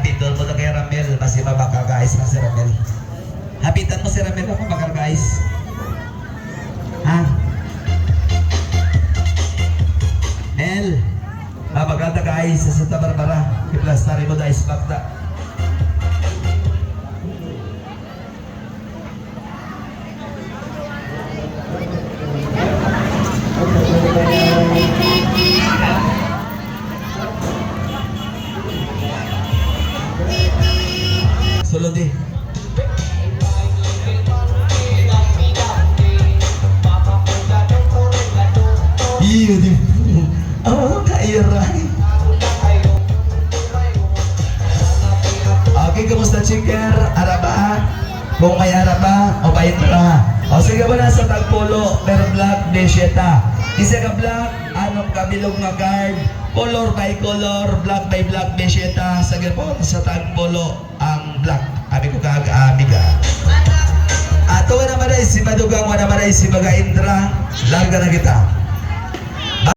Hatidol mo na kay Ramel. Basi mabakal guys na si Ramel. Hapitan mo si Ramel ako mabakal guys. Ha? Mel. Mabakal na guys sa Santa Barbara. Iplastari mo na isbakta. Sulod eh. Iyo di. Oh, kairay. Okay, kamusta chiker? Araba? Kung may araba, o bayit na. O sige ba nasa tagpolo, pero black, desyeta. Isa ka black, anong kabilog nga card, color by color, black by black, desyeta. Sige po, sa tagpolo, ang black. Abi ko kaag-amiga. Ato ka naman ay si Madugang, wala naman ay si Baga Indra. Larga na kita.